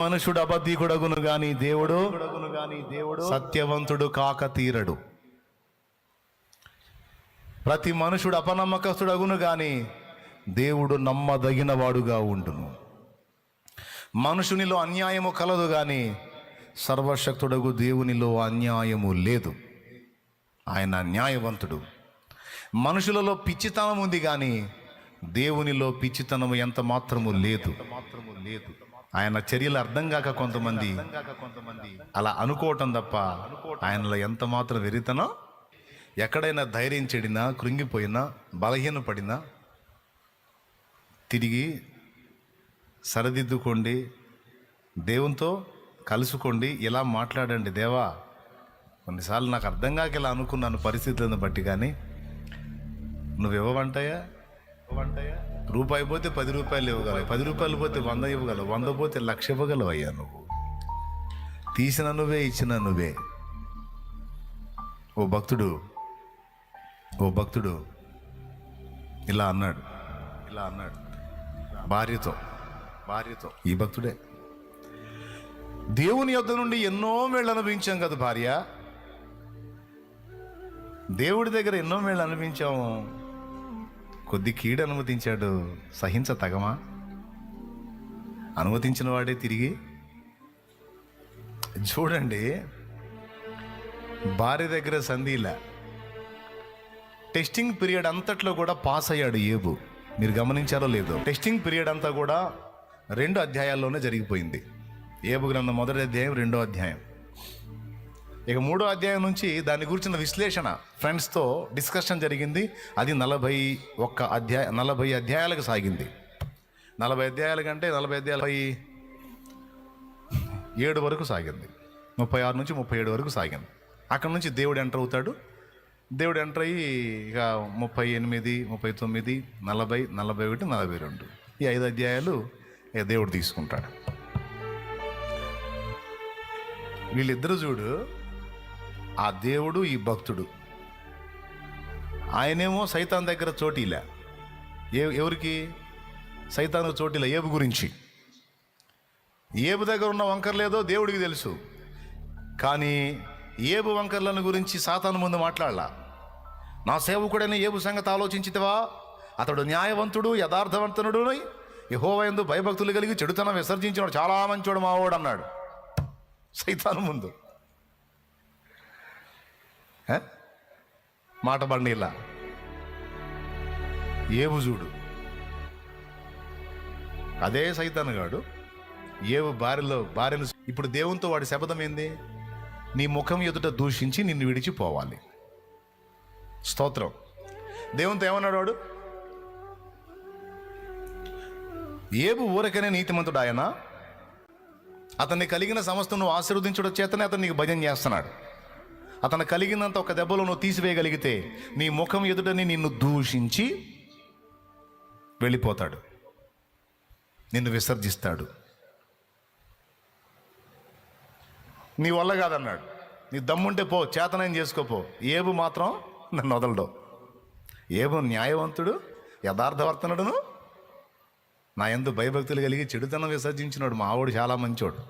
మనుషుడు అబద్ధికుడగును గాని దేవుడు సత్యవంతుడు కాక తీరడు. ప్రతి మనుషుడు అపనమ్మకస్తుడగును గాని దేవుడు నమ్మదగిన వాడుగా ఉండును. మనుషునిలో అన్యాయము కలదు గాని సర్వశక్తుడగు దేవునిలో అన్యాయము లేదు. ఆయన న్యాయవంతుడు. మనుషులలో పిచ్చితనం ఉంది కానీ దేవునిలో పిచ్చితనము ఎంత మాత్రము లేదు. ఆయన చర్యలు అర్థం కాక కొంతమంది అలా అనుకోవటం తప్ప ఆయనలో ఎంత మాత్రం వెరితనం. ఎక్కడైనా ధైర్యం చెడినా, కృంగిపోయినా, బలహీనపడినా తిరిగి సరిదిద్దుకోండి, దేవునితో కలుసుకోండి, ఇలా మాట్లాడండి. దేవా, కొన్నిసార్లు నాకు అర్థం కాక ఇలా అనుకున్నాను పరిస్థితులను బట్టి, కానీ నువ్వు ఇవ్వవంటాయా? రూపాయి పోతే 10 రూపాయలు ఇవ్వగలవు, 10 రూపాయలు పోతే 100 ఇవ్వగలవు, 100 పోతే 1,00,000 ఇవ్వగలవు. అయ్యా, నువ్వు తీసిన నువ్వే, ఇచ్చిన నువ్వే. ఓ భక్తుడు ఇలా అన్నాడు భార్యతో. ఈ భక్తుడే దేవుని యొద్ద నుండి ఎన్నో మేళ్ళు అనుభవించాం కదా భార్య. దేవుడి దగ్గర ఎన్నో మేళ్ళు అనుభవించాము, కొద్ది కీడు అనుమతించాడు, సహించతగమా? అనుమతించిన వాడే తిరిగి. చూడండి, భార్య దగ్గర సంధిలా టెస్టింగ్ పీరియడ్ అంతట్లో కూడా పాస్ అయ్యాడు ఏబు. మీరు గమనించారో లేదో, టెస్టింగ్ పీరియడ్ అంతా కూడా 2 అధ్యాయాల్లోనే జరిగిపోయింది. ఏబు గ్రంథం 1వ అధ్యాయం, 2వ అధ్యాయం. ఇక 3వ అధ్యాయం నుంచి దాని గురించిన విశ్లేషణ ఫ్రెండ్స్తో డిస్కషన్ జరిగింది. అది 40 అధ్యాయాలకు సాగింది. 40 అధ్యాయాల కంటే 40 అధ్యాయాలు 7 వరకు సాగింది. 36 నుంచి 37 వరకు సాగింది. అక్కడ నుంచి దేవుడు ఎంటర్ అవుతాడు. దేవుడు ఎంటర్ అయ్యి ఇక 38, 39, 40, 41, 42 ఈ 5 అధ్యాయాలు ఇక దేవుడు తీసుకుంటాడు. వీళ్ళిద్దరు చూడు, ఆ దేవుడు, ఈ భక్తుడు. ఆయనేమో సైతాన్ దగ్గర చోటీలా. ఎవరికి? సైతాను చోటీలా ఏబు గురించి. ఏబు దగ్గర ఉన్న వంకర్లేదో దేవుడికి తెలుసు, కానీ ఏబు వంకర్లను గురించి సాతాను ముందు మాట్లాడలా. నా సేవకుడైన ఏబు సంగతి ఆలోచించితివా? అతడు న్యాయవంతుడు, యథార్థవంతుడు, యెహోవా యందు భయభక్తులు కలిగి చెడుతనం విసర్జించినాడు, చాలా మంచోడు మావాడు అన్నాడు సైతాను ముందు. మాట బండిలా ఏబు చూడు, అదే సైతాను గాడు ఏబు భార్యను ఇప్పుడు దేవునితో వాడి శపథం ఏంది? నీ ముఖం ఎదుట దూషించి నిన్ను విడిచిపోవాలి. స్తోత్రం. దేవునితో ఏమన్నాడు వాడు? ఏబు ఊరకనే నీతిమంతుడు ఆయన, అతన్ని కలిగిన సమస్తం నువ్వు ఆశీర్వదించడం చేతనే అతను నీకు భజన చేస్తున్నాడు. అతను కలిగినంత ఒక దెబ్బలో నువ్వు తీసివేయగలిగితే నీ ముఖం ఎదుటని నిన్ను దూషించి వెళ్ళిపోతాడు, నిన్ను విసర్జిస్తాడు. నీ వల్ల కాదన్నాడు. నీ దమ్ముంటే పో, చేతనైన చేసుకోపో. ఏబు మాత్రం నన్ను వదలడు. ఏబు న్యాయవంతుడు, యథార్థవర్తనుడును, నా యందు భయభక్తులు కలిగి చెడుతనం విసర్జించినాడు. మా ఆవిడ చాలా మంచోడు.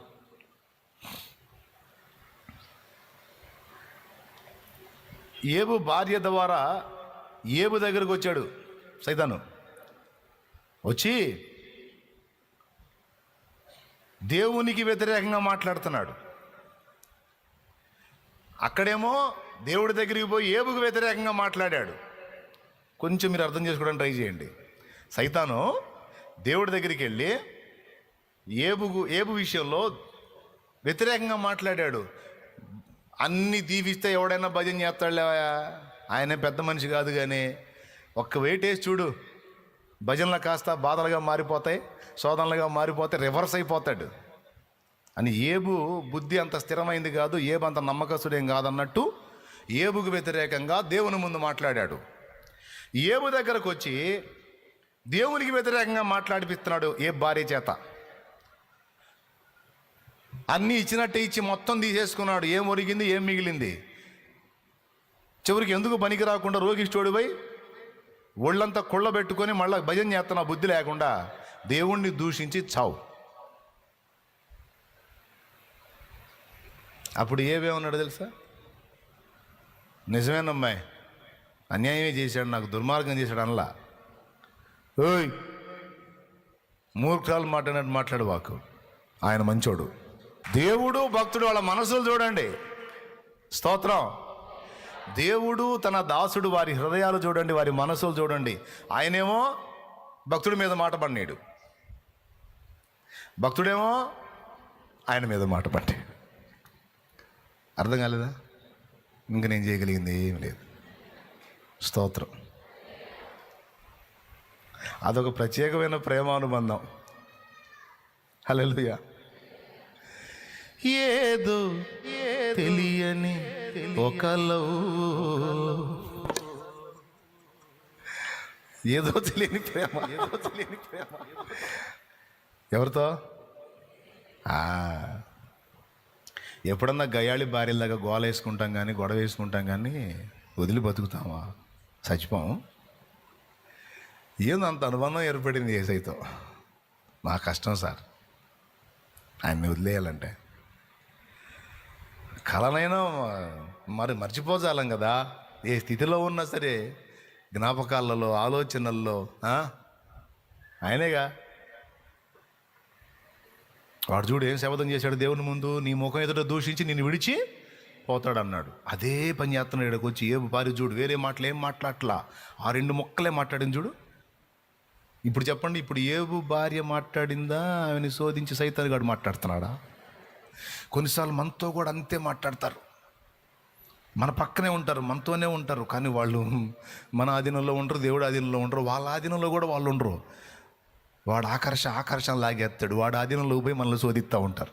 ఏబు భార్య ద్వారా ఏబు దగ్గరకు వచ్చాడు సైతాను. వచ్చి దేవునికి వ్యతిరేకంగా మాట్లాడుతున్నాడు. అక్కడేమో దేవుడి దగ్గరికి పోయి ఏబుకు వ్యతిరేకంగా మాట్లాడాడు. కొంచెం మీరు అర్థం చేసుకోవడానికి ట్రై చేయండి. సైతాను దేవుడి దగ్గరికి వెళ్ళి ఏబు విషయంలో వ్యతిరేకంగా మాట్లాడాడు. అన్ని దీవిస్తే ఎవడైనా భజన చేస్తాడులే, ఆయనే పెద్ద మనిషి కాదు, కానీ ఒక్క వెయిట్ వేసి చూడు, భజనలు కాస్త బాధలుగా మారిపోతాయి, శోధనలుగా మారిపోతాయి, రివర్స్ అయిపోతాడు అని. ఏబు బుద్ధి అంత స్థిరమైంది కాదు, ఏబు అంత నమ్మకస్తుడేం కాదన్నట్టు ఏబుకు వ్యతిరేకంగా దేవుని ముందు మాట్లాడాడు. ఏబు దగ్గరకు వచ్చి దేవునికి వ్యతిరేకంగా మాట్లాడిపిస్తున్నాడు ఏ భార్య చేత. అన్నీ ఇచ్చినట్టే ఇచ్చి మొత్తం తీసేసుకున్నాడు. ఏం ఒరిగింది, ఏం మిగిలింది? చివరికి ఎందుకు పనికి రాకుండా రోగిష్ఠుడిపై ఒళ్ళంతా కుళ్ళబెట్టుకొని మళ్ళీ భజన చేస్తున్న బుద్ధి లేకుండా దేవుణ్ణి దూషించి చావు. అప్పుడు ఏమేమన్నాడు తెలుసా? నిజమేనమ్మాయి, అన్యాయమే చేశాడు, నాకు దుర్మార్గం చేశాడు అనలా. ఓయ్, మూర్ఖాలు మాట్లాడినట్టు మాట్లాడు వాకు, ఆయన మంచోడు. దేవుడు భక్తుడు వాళ్ళ మనసులు చూడండి. స్తోత్రం. దేవుడు తన దాసుడు వారి హృదయాలు చూడండి, వారి మనసులు చూడండి. ఆయనేమో భక్తుడి మీద మాట పడినాడు, భక్తుడేమో ఆయన మీద మాట పడ్డాడు. అర్థం కాలేదా? ఇంక నేను చేయగలిగింది ఏం లేదు. స్తోత్రం. అదొక ప్రత్యేకమైన ప్రేమానుబంధం. హల్లెలూయా. ఏదో తెలియని ఒకలో, ఏదో తెలియని ప్రేమ, ఏదో తెలియని ప్రేమ. ఎవరితో? ఎప్పుడన్నా గయాళి భార్యలాగా గోల వేసుకుంటాం కానీ, గొడవ వేసుకుంటాం కానీ వదిలి బతుకుతామా? చచ్చిపోము. ఏందో అంత అనుబంధం ఏర్పడింది యేసయ్యతో. మా కష్టం సార్ ఆయన్ని వదిలేయాలంటే. కలనైనా మర్చిపోజాలం కదా. ఏ స్థితిలో ఉన్నా సరే జ్ఞాపకాలలో, ఆలోచనల్లో ఆయనేగా. వాడు చూడు ఏం శపథం చేశాడు దేవుని ముందు, నీ ముఖం ఎదుట దూషించి నిన్ను విడిచి పోతాడు అన్నాడు. అదే పని చేస్తున్నాడు. ఇక్కడికి వచ్చి ఏబు పారి చూడు, వేరే మాటలు ఏం మాట్లాడలా, ఆ 2 ముక్కలే మాట్లాడింది చూడు. ఇప్పుడు చెప్పండి, ఇప్పుడు ఏబు భార్య మాట్లాడిందా, ఆమెను శోధించి సైతాను గాడు మాట్లాడుతున్నాడా? కొన్నిసార్లు మనతో కూడా అంతే మాట్లాడతారు. మన పక్కనే ఉంటారు, మనతోనే ఉంటారు, కానీ వాళ్ళు మన ఆధీనంలో ఉండరు, దేవుడు ఆధీనంలో ఉండరు, వాళ్ళ ఆధీనంలో కూడా వాళ్ళు ఉండరు. వాడు ఆకర్షణ లాగేస్తాడు, వాడు ఆధీనంలో పోయి మనల్ని శోధిస్తూ ఉంటారు.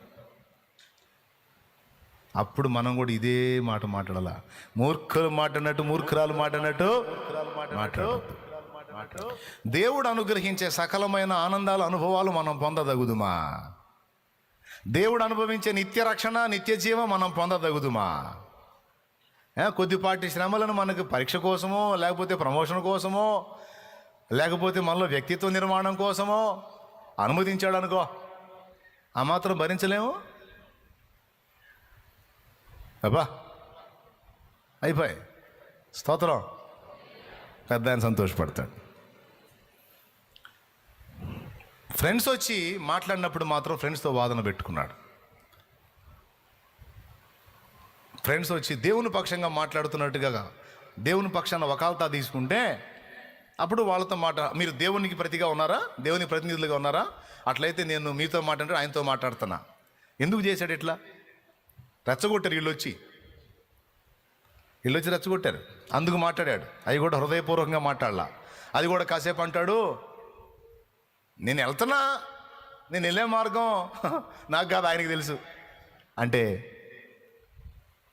అప్పుడు మనం కూడా ఇదే మాట మాట్లాడాల. మూర్ఖులు మాట్లాడినట్టు, మూర్ఖురాలు మాట్లాడినట్టు మాట్లాడద్దు. దేవుడు అనుగ్రహించే సకలమైన ఆనందాలు, అనుభవాలు మనం పొందదగుదుమా? దేవుడు అనుభవించే నిత్య రక్షణ, నిత్య జీవం మనం పొందదగుదుమా? కొద్దిపాటి శ్రమలను మనకు పరీక్ష కోసమో, లేకపోతే ప్రమోషన్ కోసమో, లేకపోతే మనలో వ్యక్తిత్వ నిర్మాణం కోసమో అనుమతించాడు అనుకో, ఆ మాత్రం భరించలేము. అబ్బా అయిపోయి. స్తోత్రం. పెద్ద ఆయన సంతోషపడతాడు. ఫ్రెండ్స్ వచ్చి మాట్లాడినప్పుడు మాత్రం ఫ్రెండ్స్తో వాదన పెట్టుకున్నాడు. ఫ్రెండ్స్ వచ్చి దేవుని పక్షంగా మాట్లాడుతున్నట్టుగా దేవుని పక్షాన వకాల్తా తీసుకుంటే అప్పుడు వాళ్ళతో మీరు దేవునికి ప్రతిగా ఉన్నారా, దేవుని ప్రతినిధులుగా ఉన్నారా? అట్లయితే నేను మీతో మాట్లాడితే ఆయనతో మాట్లాడుతున్నా. ఎందుకు చేశాడు ఇట్లా? రెచ్చగొట్టారు వీళ్ళు వచ్చి రెచ్చగొట్టారు, అందుకు మాట్లాడాడు. అవి కూడా హృదయపూర్వకంగా మాట్లాడలా. అది కూడా కాసేపు అంటాడు, నేను వెళ్తున్నా, నేను వెళ్ళే మార్గం నాకు కాదు ఆయనకి తెలుసు. అంటే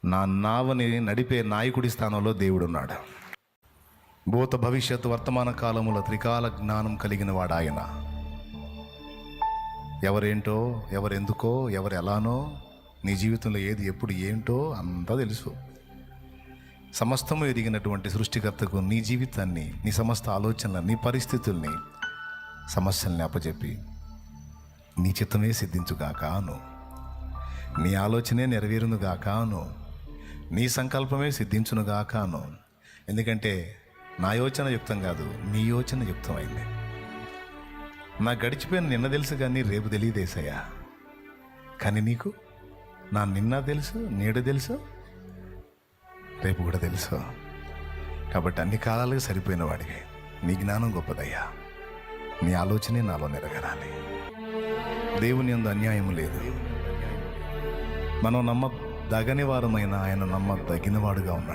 నా నావని నడిపే నాయకుడి స్థానంలో దేవుడు ఉన్నాడు. భూత భవిష్యత్తు వర్తమాన కాలముల త్రికాల జ్ఞానం కలిగిన వాడు ఆయన. ఎవరేంటో, ఎవరెందుకో, ఎవరు ఎలానో, నీ జీవితంలో ఏది ఎప్పుడు ఏంటో అంతా తెలుసు. సమస్తము ఎరిగినటువంటి సృష్టికర్తకు నీ జీవితాన్ని, నీ సమస్త ఆలోచనలు, నీ పరిస్థితుల్ని, సమస్యల్ని అప్పచెప్పి నీ చిత్తమే సిద్ధించుగాకాను, నీ ఆలోచనే నెరవేరునుగాకాను, నీ సంకల్పమే సిద్ధించునుగాకాను. ఎందుకంటే నా యోచన యుక్తం కాదు, నీ యోచన యుక్తమైంది. నా గడిచిపోయిన నిన్న తెలుసు కానీ రేపు తెలియదేసయ్యా. కానీ నీకు నా నిన్న తెలుసు, నేడు తెలుసు, రేపు కూడా తెలుసు. కాబట్టి అన్ని కాలాలకు సరిపోయిన వాడివి. నీ జ్ఞానం గొప్పదయ్యా. నీ ఆలోచనే నాలో నెరవేరాలి. దేవుని యందు అన్యాయం లేదు. మనం నమ్మదగని వారమైన ఆయన నమ్మదగినవాడుగా ఉన్నాడు.